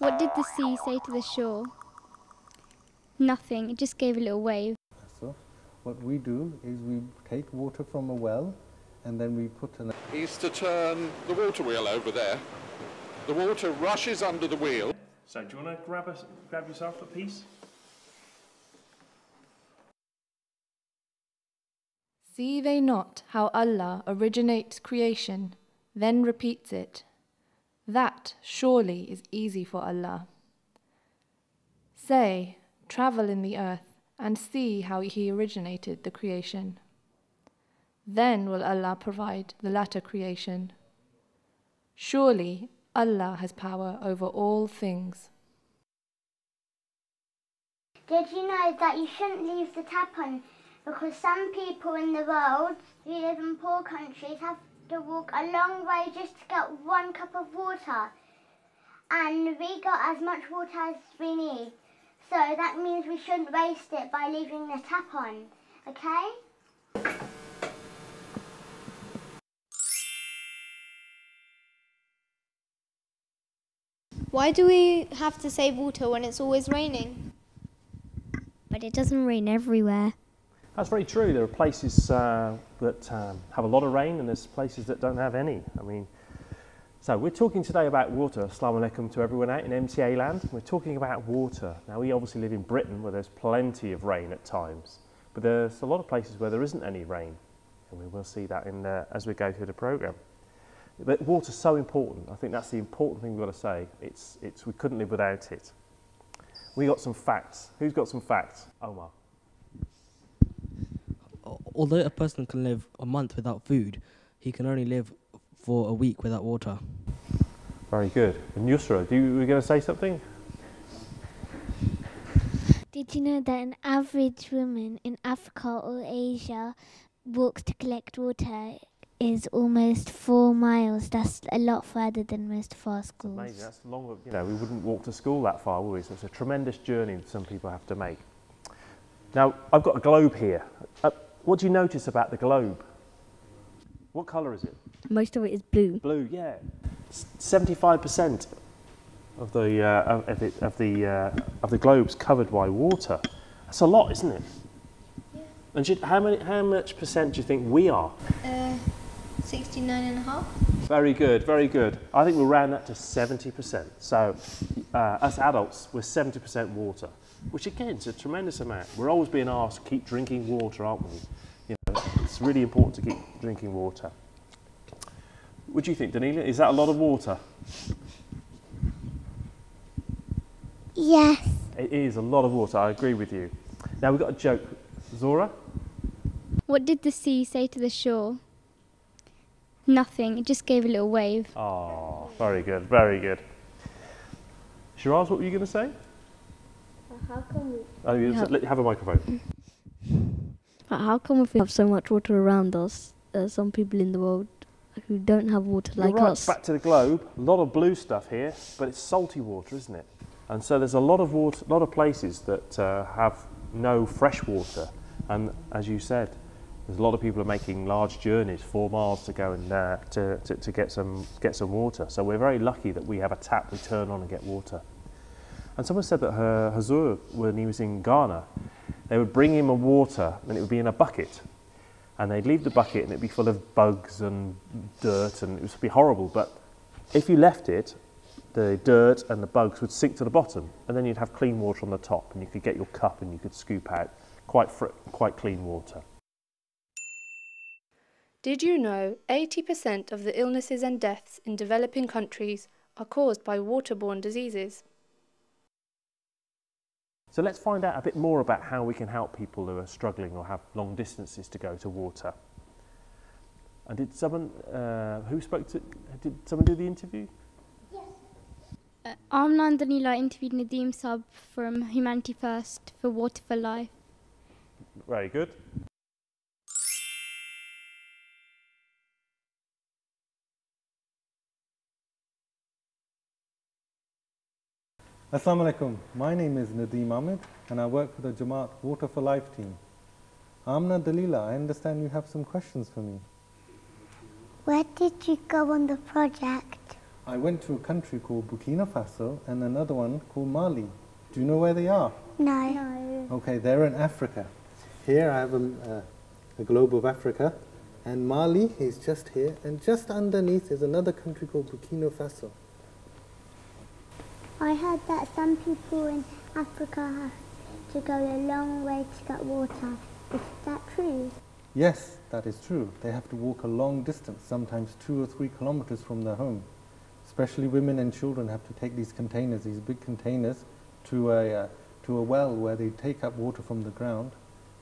What did the sea say to the shore? Nothing, it just gave a little wave. So what we do is we take water from a well and then we put an... Is to turn the water wheel over there. The water rushes under the wheel. So do you want to grab yourself a piece? See they not how Allah originates creation, then repeats it? That surely is easy for Allah. Say, travel in the earth and see how He originated the creation. Then will Allah provide the latter creation. Surely Allah has power over all things. Did you know that you shouldn't leave the tap on because some people in the world who live in poor countries have to walk a long way just to get 1 cup of water, and we got as much water as we need, so that means we shouldn't waste it by leaving the tap on, okay? Why do we have to save water when it's always raining? But it doesn't rain everywhere. That's very true. There are places that have a lot of rain and there's places that don't have any. So we're talking today about water. Assalamu alaikum to everyone out in MTA land. We're talking about water. Now we obviously live in Britain where there's plenty of rain at times, but there's a lot of places where there isn't any rain, and we will see that as we go through the programme. But water's so important. I think that's the important thing we've got to say. We couldn't live without it. We got some facts. Who's got some facts? Omar. Although a person can live a month without food, he can only live for a week without water. Very good. And Yusra, were you going to say something? Did you know that an average woman in Africa or Asia walks to collect water is almost 4 miles? That's a lot further than most of our schools. That's amazing. That's longer. We wouldn't walk to school that far, would we? So it's a tremendous journey that some people have to make. Now, I've got a globe here. What do you notice about the globe? What colour is it? Most of it is blue. Blue, yeah. 75% of the globe's covered by water. That's a lot, isn't it? Yeah. And how much percent do you think we are? 69.5. Very good, very good. I think we'll round that to 70%. So us adults, we're 70% water, which again is a tremendous amount. We're always being asked to keep drinking water, aren't we? It's really important to keep drinking water. What do you think, Daniela? Is that a lot of water? Yes. It is a lot of water, I agree with you. Now we've got a joke. Zora? What did the sea say to the shore? Nothing, it just gave a little wave. Oh, very good, very good. Shiraz, what were you going to say? How come have a microphone. How come if we have so much water around us, some people in the world who don't have water like us? Back to the globe, a lot of blue stuff here, but it's salty water, isn't it? And so there's a lot of water, a lot of places that have no fresh water. And as you said, there's a lot of people are making large journeys, 4 miles to go and to get some water. So we're very lucky that we have a tap we turn on and get water. And someone said that Hazur, when he was in Ghana, they would bring him a water and it would be in a bucket. And they'd leave the bucket and it'd be full of bugs and dirt and it would be horrible. But if you left it, the dirt and the bugs would sink to the bottom and then you'd have clean water on the top and you could get your cup and you could scoop out quite clean water. Did you know 80% of the illnesses and deaths in developing countries are caused by waterborne diseases? So let's find out a bit more about how we can help people who are struggling or have long distances to go to water. And did someone, did someone do the interview? Yes. Amna and Danila interviewed Nadeem Sab from Humanity First for Water for Life. Very good. Assalamu alaikum. My name is Nadeem Ahmed and I work for the Jamaat Water for Life team. Amna Dalila, I understand you have some questions for me. Where did you go on the project? I went to a country called Burkina Faso and another one called Mali. Do you know where they are? No. Okay, they're in Africa. Here I have a globe of Africa, and Mali is just here, and just underneath is another country called Burkina Faso. I heard that some people in Africa have to go a long way to get water. Is that true? Yes, that is true. They have to walk a long distance, sometimes 2 or 3 kilometers from their home. Especially women and children have to take these containers, these big containers, to a well where they take up water from the ground,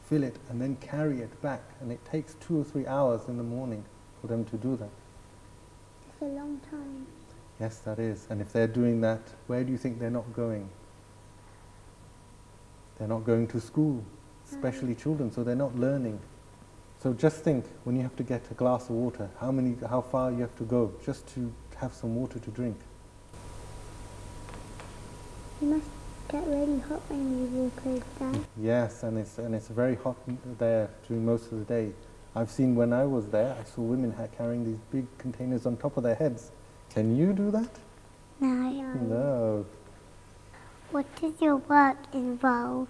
fill it, and then carry it back. And it takes 2 or 3 hours in the morning for them to do that. It's a long time. Yes, that is. And if they're doing that, where do you think they're not going? They're not going to school, especially children, so they're not learning. So just think, when you have to get a glass of water, how far you have to go just to have some water to drink. You must get really hot when you walk over there. Yes, and it's very hot there during most of the day. I've seen when I was there, I saw women carrying these big containers on top of their heads. Can you do that? No. No. What does your work involve?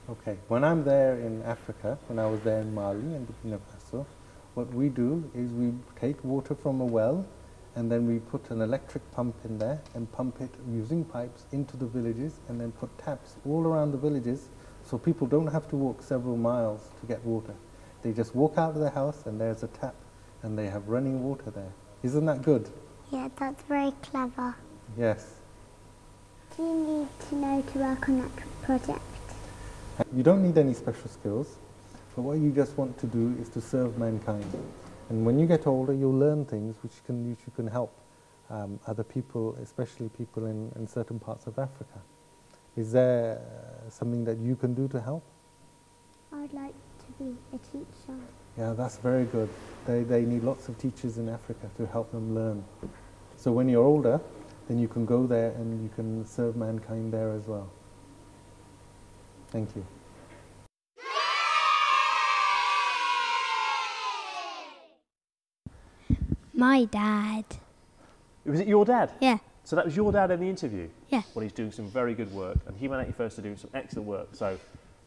Okay, when I'm there in Africa, when I was there in Mali and Burkina Faso, what we do is we take water from a well, and then we put an electric pump in there and pump it using pipes into the villages, and then put taps all around the villages so people don't have to walk several miles to get water. They just walk out of their house and there's a tap and they have running water there. Isn't that good? Yeah, that's very clever. Yes. Do you need to know to work on that project? You don't need any special skills, but what you just want to do is to serve mankind. And when you get older, you'll learn things which you can help other people, especially people in certain parts of Africa. Is there something that you can do to help? I'd like to be a teacher. Yeah, that's very good. They need lots of teachers in Africa to help them learn. So when you're older, then you can go there and you can serve mankind there as well. Thank you. My dad. Was it your dad? Yeah. So that was your dad in the interview? Yeah. Well, he's doing some very good work, and Humanity First are doing some excellent work. So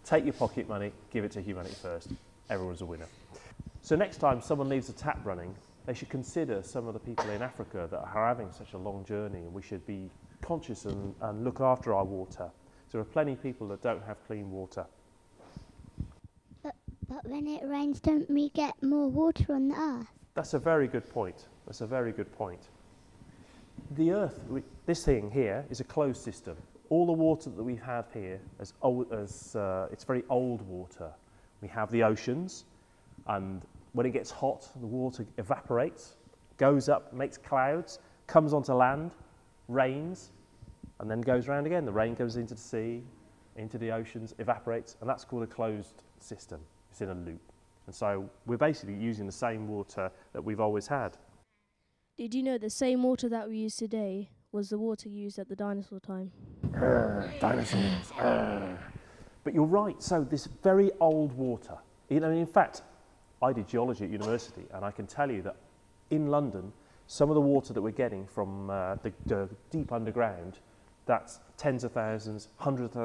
take your pocket money, give it to Humanity First. Everyone's a winner. So next time someone leaves a tap running, they should consider some of the people in Africa that are having such a long journey, and we should be conscious and look after our water. So there are plenty of people that don't have clean water. But when it rains, don't we get more water on the earth? That's a very good point. That's a very good point. The Earth, this thing here, is a closed system. All the water that we have here it's very old water. We have the oceans, and when it gets hot, the water evaporates, goes up, makes clouds, comes onto land, rains, and then goes round again. The rain goes into the sea, into the oceans, evaporates, and that's called a closed system. It's in a loop. And so we're basically using the same water that we've always had. Did you know the same water that we use today was the water used at the dinosaur time? Dinosaurs. But you're right, so this very old water, in fact, I did geology at university, and I can tell you that in London, some of the water that we're getting from the deep underground, that's tens of thousands, hundreds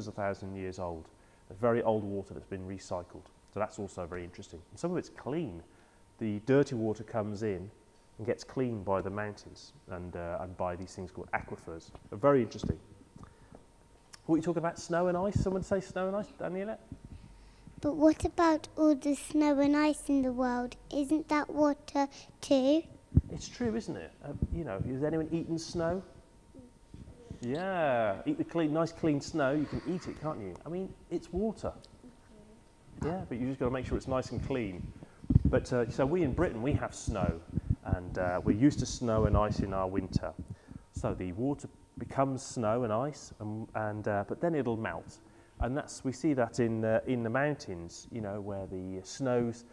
of thousands years old. It's very old water that's been recycled. So that's also very interesting. And some of it's clean. The dirty water comes in and gets cleaned by the mountains and by these things called aquifers. They're very interesting. What are you talking about? Snow and ice? Someone say snow and ice, Daniela? But what about all the snow and ice in the world? Isn't that water too? It's true, isn't it? Has anyone eaten snow? Yeah, eat the nice clean snow. You can eat it, can't you? I mean, it's water. Yeah, but you just got to make sure it's nice and clean. But so we in Britain, we have snow, and we're used to snow and ice in our winter. So the water becomes snow and ice, but then it'll melt, and we see that in the mountains, where the snow's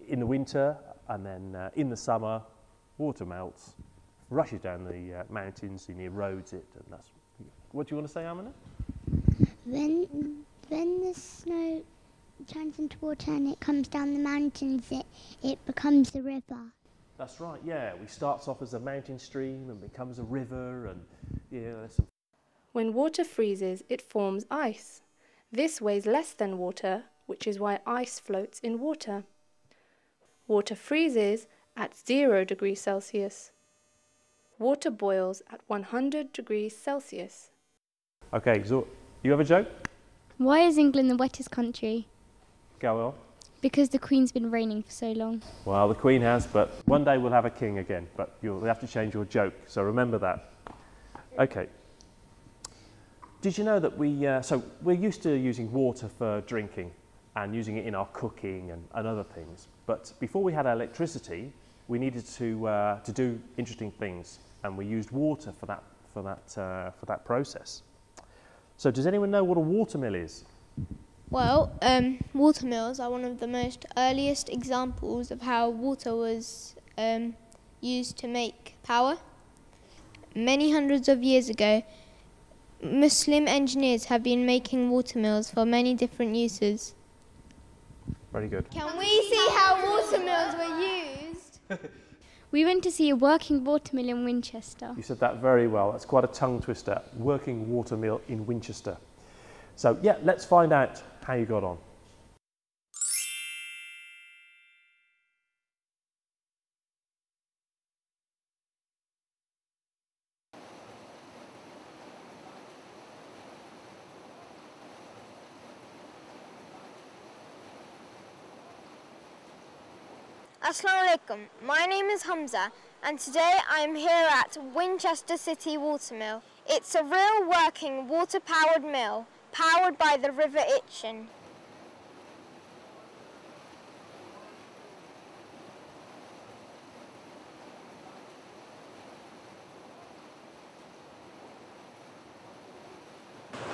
in the winter, and then in the summer, water melts, rushes down the mountains and erodes it, and that's. What do you want to say, Amina? When the snow turns into water and it comes down the mountains, it becomes a river. That's right, yeah. We starts off as a mountain stream and becomes a river, and yeah, there's some. When water freezes, it forms ice. This weighs less than water, which is why ice floats in water. Water freezes at 0 degrees Celsius. Water boils at 100 degrees Celsius. Okay, so you have a joke? Why is England the wettest country? Go on. Because the Queen's been reigning for so long. Well, the Queen has, but one day we'll have a king again, but you'll have to change your joke, so remember that. Okay. Did you know that we're used to using water for drinking and using it in our cooking and other things, but before we had electricity, we needed to do interesting things, and we used water for that process. So does anyone know what a watermill is? Well, watermills are one of the most earliest examples of how water was used to make power. Many hundreds of years ago, Muslim engineers have been making watermills for many different uses. Very good. Can we see how watermills were used? We went to see a working watermill in Winchester. You said that very well. That's quite a tongue twister. Working watermill in Winchester. So yeah, let's find out how you got on. Assalamu alaikum. My name is Hamza, and today I am here at Winchester City Watermill. It's a real working water-powered mill, powered by the River Itchen.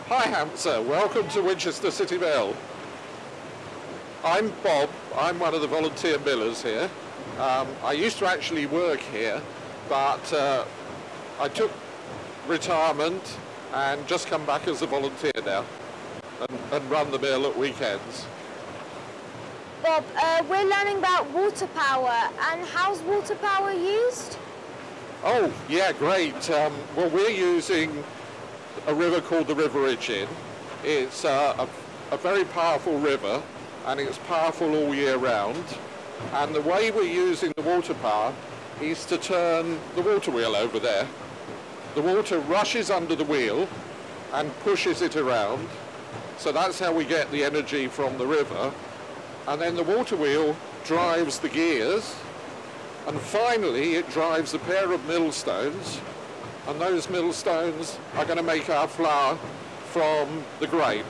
Hi Hamza, welcome to Winchester City Mill. I'm Bob, I'm one of the volunteer millers here. I used to actually work here, but I took retirement and just come back as a volunteer now and run the mill at weekends. Bob, we're learning about water power, and how's water power used? Oh, yeah, great. Well, we're using a river called the River Itchen. It's a very powerful river, and it's powerful all year round. And the way we're using the water power is to turn the water wheel over there. The water rushes under the wheel and pushes it around. So that's how we get the energy from the river. And then the water wheel drives the gears, and finally it drives a pair of millstones, and those millstones are going to make our flour from the grain.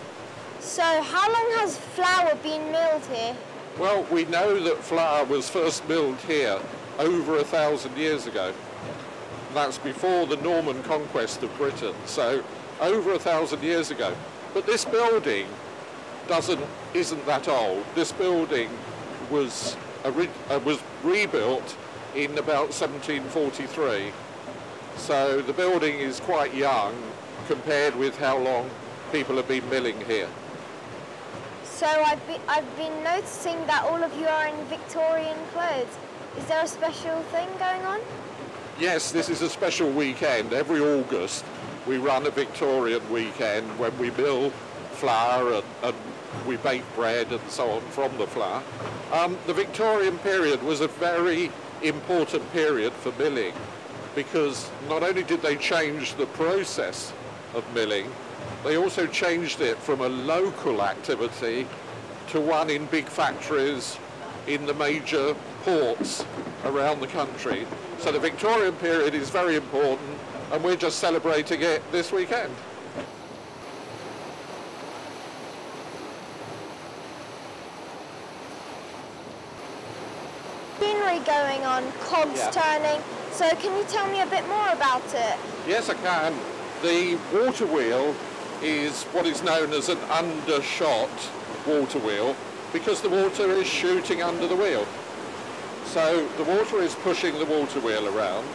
So how long has flour been milled here? Well, we know that flour was first milled here over 1,000 years ago. That's before the Norman conquest of Britain, so over 1,000 years ago. But this building isn't that old. This building was rebuilt in about 1743. So the building is quite young compared with how long people have been milling here. So I've been noticing that all of you are in Victorian clothes. Is there a special thing going on? Yes, this is a special weekend. Every August we run a Victorian weekend when we mill flour and we bake bread and so on from the flour. The Victorian period was a very important period for milling, because not only did they change the process of milling, they also changed it from a local activity to one in big factories in the major ports around the country. So the Victorian period is very important, and we're just celebrating it this weekend. Machinery going on, cogs turning. So can you tell me a bit more about it? Yes, I can. The water wheel is what is known as an undershot water wheel, because the water is shooting under the wheel. So the water is pushing the water wheel around,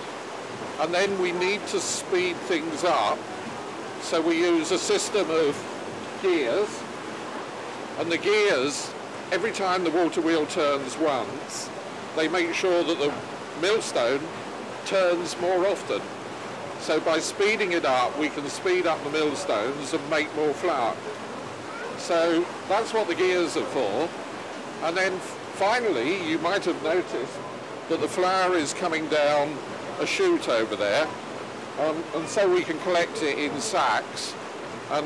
and then we need to speed things up. So we use a system of gears, and the gears, every time the water wheel turns once, they make sure that millstone turns more often. So by speeding it up, we can speed up the millstones and make more flour. So that's what the gears are for. And then finally, you might have noticed that the flour is coming down a chute over there. And so we can collect it in sacks. And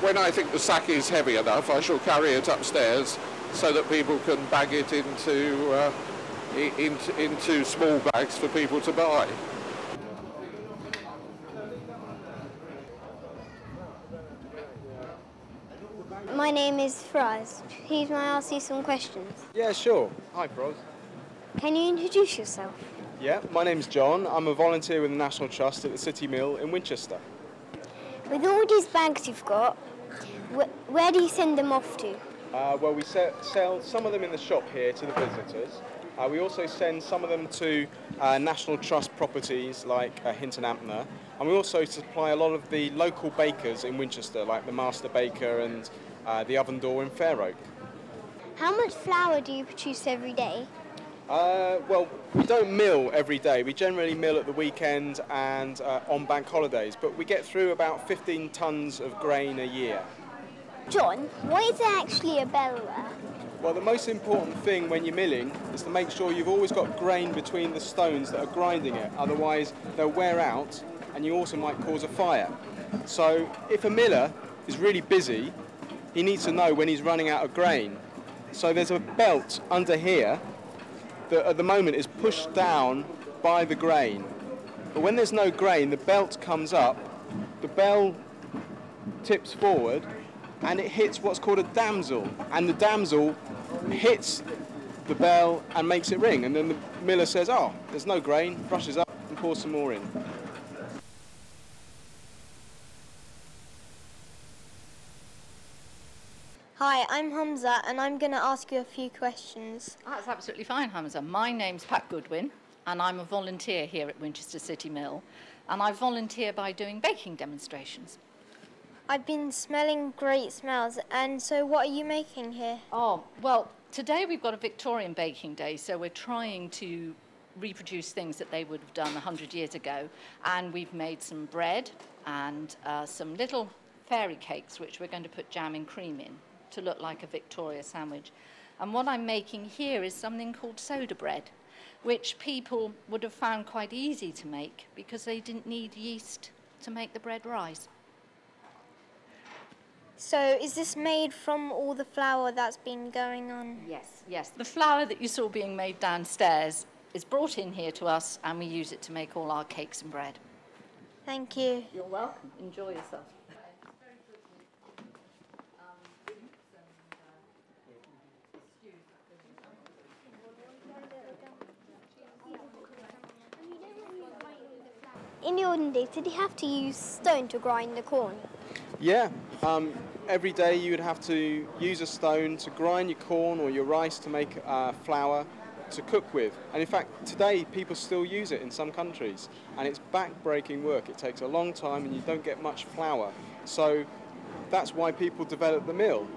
when I think the sack is heavy enough, I shall carry it upstairs so that people can bag it into small bags for people to buy. My name is Fraz. Please may I ask you some questions? Yeah, sure. Hi, Fraz. Can you introduce yourself? Yeah, my name's John. I'm a volunteer with the National Trust at the City Mill in Winchester. With all these bags you've got, where do you send them off to? Well, we sell some of them in the shop here to the visitors. We also send some of them to National Trust properties like Hinton Ampner, and we also supply a lot of the local bakers in Winchester, like the Master Baker and the Oven Door in Fair Oak. How much flour do you produce every day? Well, we don't mill every day. We generally mill at the weekend and on bank holidays, but we get through about 15 tonnes of grain a year. John, why is there actually a bell there? Well, the most important thing when you're milling is to make sure you've always got grain between the stones that are grinding it. Otherwise, they'll wear out and you also might cause a fire. So if a miller is really busy, he needs to know when he's running out of grain. So there's a belt under here that at the moment is pushed down by the grain. But when there's no grain, the belt comes up, the bell tips forward, and it hits what's called a damsel. And the damsel hits the bell and makes it ring. And then the miller says, oh, there's no grain, brushes up and pours some more in. Hi, I'm Hamza and I'm going to ask you a few questions. That's absolutely fine, Hamza. My name's Pat Goodwin and I'm a volunteer here at Winchester City Mill, and I volunteer by doing baking demonstrations. I've been smelling great smells, and so what are you making here? Oh, well, today we've got a Victorian baking day, so we're trying to reproduce things that they would have done 100 years ago, and we've made some bread and some little fairy cakes which we're going to put jam and cream in to look like a Victoria sandwich. And what I'm making here is something called soda bread, which people would have found quite easy to make because they didn't need yeast to make the bread rise. So is this made from all the flour that's been going on? Yes, yes. The flour that you saw being made downstairs is brought in here to us and we use it to make all our cakes and bread. Thank you. You're welcome. Enjoy yourself. In the olden days, did you have to use stone to grind the corn? Yeah, every day you would have to use a stone to grind your corn or your rice to make flour to cook with. And in fact, today people still use it in some countries. And it's back-breaking work. It takes a long time and you don't get much flour. So that's why people developed the mill.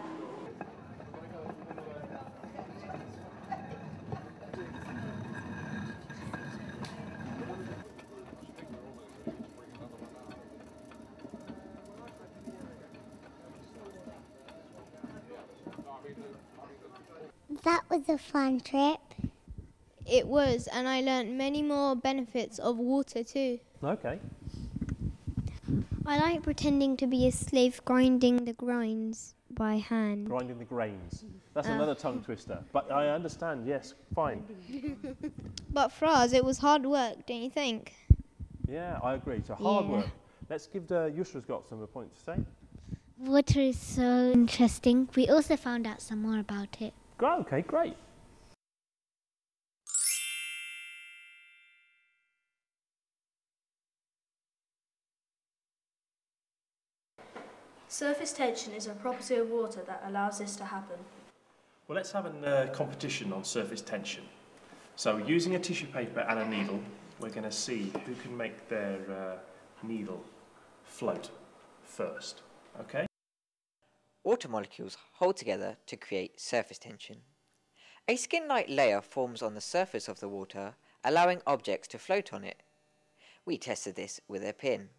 That was a fun trip. It was, and I learnt many more benefits of water too. Okay. I like pretending to be a slave grinding the grinds by hand. Grinding the grains. That's another tongue twister. But I understand, yes, fine. But Fraz, it was hard work, don't you think? Yeah, I agree. So hard work. Let's give Yushra's got some points to say. Water is so interesting. We also found out some more about it. Okay, great. Surface tension is a property of water that allows this to happen. Well, let's have a competition on surface tension. So using a tissue paper and a needle, we're going to see who can make their needle float first, okay? Water molecules hold together to create surface tension. A skin-like layer forms on the surface of the water allowing objects to float on it. We tested this with a pin.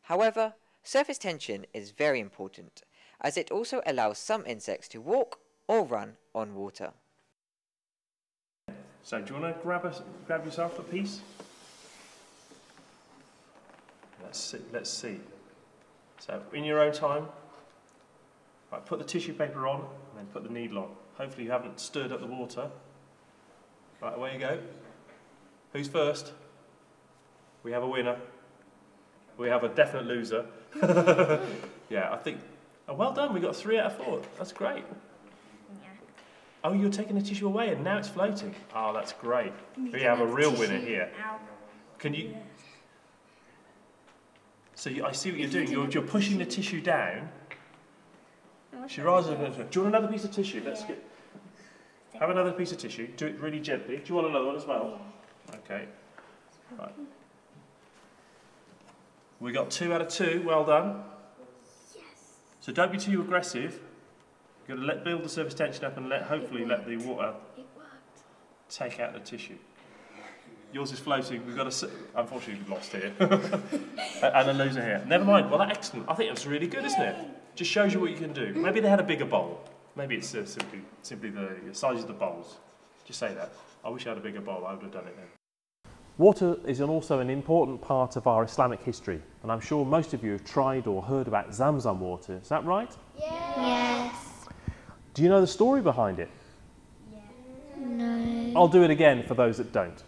However, surface tension is very important, as it also allows some insects to walk or run on water. So do you want to grab yourself a piece? Let's see. So in your own time, right, put the tissue paper on and then put the needle on. Hopefully you haven't stirred up the water. Right, away you go. Who's first? We have a winner. We have a definite loser. Yeah, I think, oh, well done, we got 3 out of 4. That's great. Yeah. Oh, you're taking the tissue away and now it's floating. Oh, that's great. We have a real winner here. Can you... So I see what you're doing. You're pushing the tissue down. Shiraz, do you want another piece of tissue? Let's get... Have another piece of tissue. Do it really gently. Do you want another one as well? Okay. Right. We got 2 out of 2. Well done. Yes. So don't be too aggressive. You've got to build the surface tension up and hopefully let the water take out the tissue. Yours is floating. We've got to... Unfortunately, we've lost here. And a loser here. Never mind. Well, that's excellent. I think that's really good, isn't it? Just shows you what you can do. Maybe they had a bigger bowl. Maybe it's simply the size of the bowls. Just say that. I wish I had a bigger bowl. I would have done it then. Water is also an important part of our Islamic history, and I'm sure most of you have tried or heard about Zamzam water. Is that right? Yes. Do you know the story behind it? No. I'll do it again for those that don't.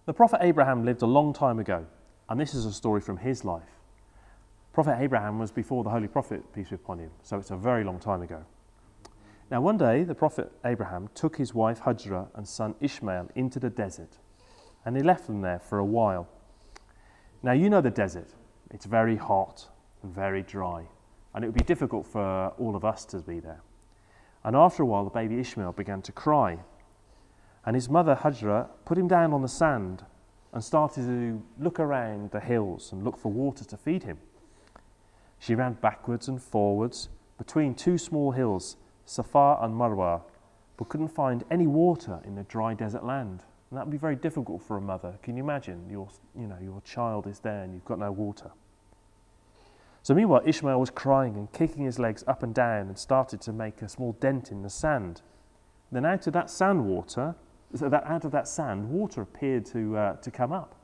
The Prophet Abraham lived a long time ago, and this is a story from his life. Prophet Abraham was before the Holy Prophet, peace be upon him, so it's a very long time ago. Now one day the Prophet Abraham took his wife Hajra and son Ishmael into the desert, and he left them there for a while. Now you know the desert. It's very hot and very dry, and it would be difficult for all of us to be there. And after a while the baby Ishmael began to cry, and his mother Hajra put him down on the sand and started to look around the hills and look for water to feed him. She ran backwards and forwards between 2 small hills, Safa and Marwa, but couldn't find any water in the dry desert land. And that would be very difficult for a mother. Can you imagine? Your child is there and you've got no water. So meanwhile, Ishmael was crying and kicking his legs up and down and started to make a small dent in the sand. Then out of that sand, water appeared to come up.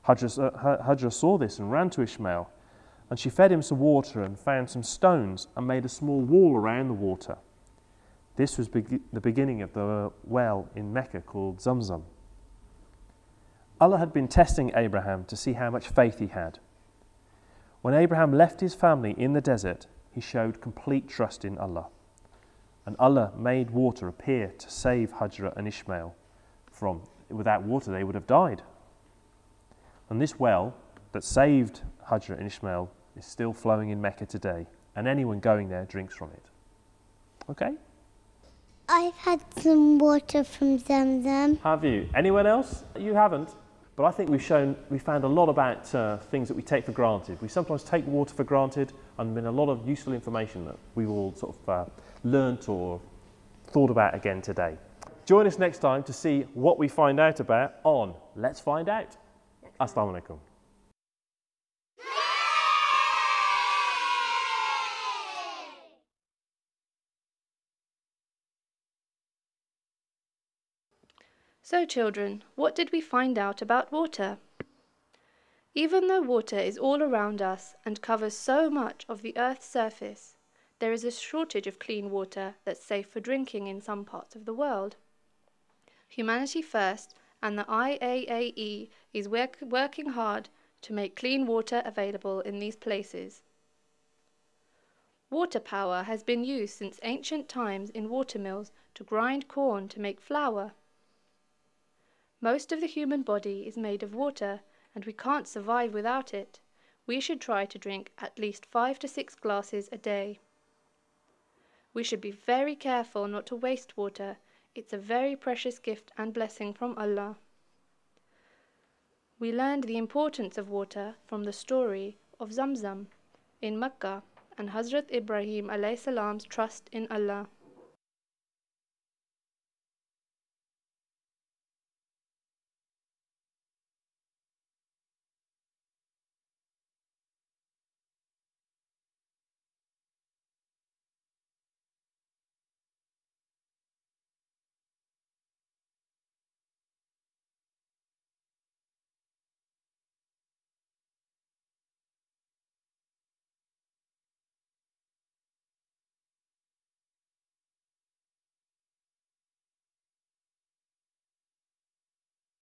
Hajra saw this and ran to Ishmael, and she fed him some water and found some stones and made a small wall around the water. This was the beginning of the well in Mecca called Zamzam. Allah had been testing Abraham to see how much faith he had. When Abraham left his family in the desert, he showed complete trust in Allah. And Allah made water appear to save Hajra and Ishmael from. Without water, they would have died. And this well that saved Hajra and Ishmael is still flowing in Mecca today, and anyone going there drinks from it. Okay? I've had some water from Zamzam. Have you? Anyone else? You haven't. But I think we found a lot about things that we take for granted. We sometimes take water for granted, and there's been a lot of useful information that we all sort of learnt or thought about again today. Join us next time to see what we find out about on Let's Find Out. Assalamu alaikum. So children, what did we find out about water? Even though water is all around us and covers so much of the Earth's surface, there is a shortage of clean water that's safe for drinking in some parts of the world. Humanity First and the IAAE is working hard to make clean water available in these places. Water power has been used since ancient times in watermills to grind corn to make flour. Most of the human body is made of water, and we can't survive without it. We should try to drink at least 5 to 6 glasses a day. We should be very careful not to waste water. It's a very precious gift and blessing from Allah. We learned the importance of water from the story of Zamzam in Mecca and Hazrat Ibrahim alayhi salam's trust in Allah.